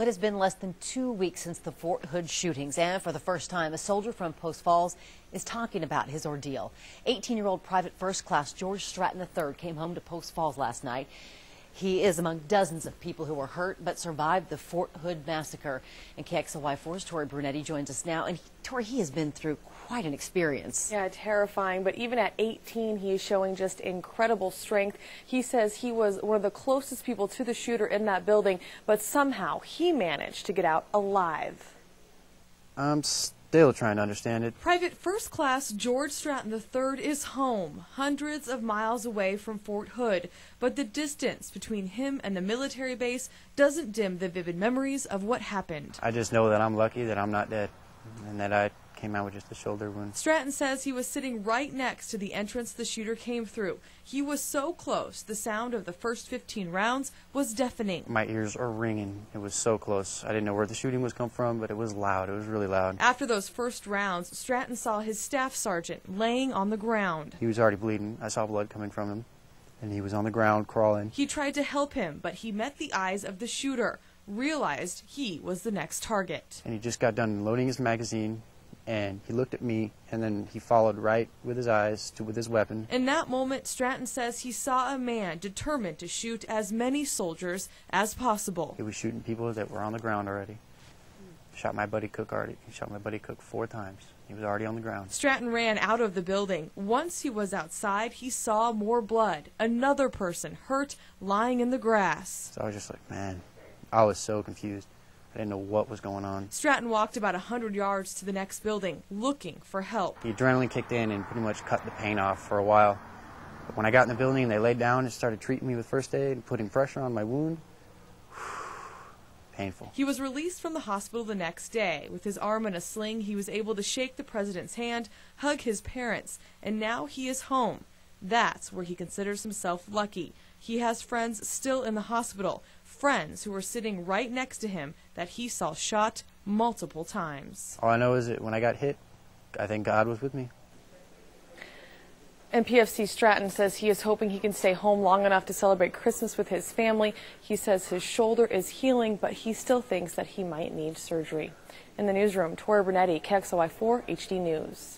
It has been less than 2 weeks since the Fort Hood shootings, and for the first time, a soldier from Post Falls is talking about his ordeal. 18-year-old Private First Class George Stratton III came home to Post Falls last night. He is among dozens of people who were hurt but survived the Fort Hood massacre. And KXLY4's Tori Brunetti joins us now. And Tori, he has been through quite an experience. Yeah, terrifying. But even at 18, he is showing just incredible strength. He says he was one of the closest people to the shooter in that building, but somehow he managed to get out alive. I'm still trying to understand it. Private First Class George Stratton III is home, hundreds of miles away from Fort Hood, but the distance between him and the military base doesn't dim the vivid memories of what happened. I just know that I'm lucky that I'm not dead and that I came out with just a shoulder wound. Stratton says he was sitting right next to the entrance the shooter came through. He was so close, the sound of the first 15 rounds was deafening. My ears are ringing. It was so close. I didn't know where the shooting was come from, but it was loud. It was really loud. After those first rounds, Stratton saw his staff sergeant laying on the ground. He was already bleeding. I saw blood coming from him, and he was on the ground crawling. He tried to help him, but he met the eyes of the shooter, realized he was the next target. And he just got done loading his magazine, and he looked at me, and then he followed right with his eyes with his weapon. In that moment, Stratton says he saw a man determined to shoot as many soldiers as possible. He was shooting people that were on the ground already. Shot my buddy Cook already. He shot my buddy Cook 4 times. He was already on the ground. Stratton ran out of the building. Once he was outside, he saw more blood. Another person hurt, lying in the grass. So I was just like, man, I was so confused. I didn't know what was going on. Stratton walked about 100 yards to the next building, looking for help. The adrenaline kicked in and pretty much cut the pain off for a while. But when I got in the building, they laid down and started treating me with first aid and putting pressure on my wound. Painful. He was released from the hospital the next day. With his arm in a sling, he was able to shake the president's hand, hug his parents, and now he is home. That's where he considers himself lucky. He has friends still in the hospital, friends who were sitting right next to him that he saw shot multiple times. All I know is that when I got hit, I think God was with me. And PFC Stratton says he is hoping he can stay home long enough to celebrate Christmas with his family. He says his shoulder is healing, but he still thinks that he might need surgery. In the newsroom, Tori Brunetti, KXLY4 HD News.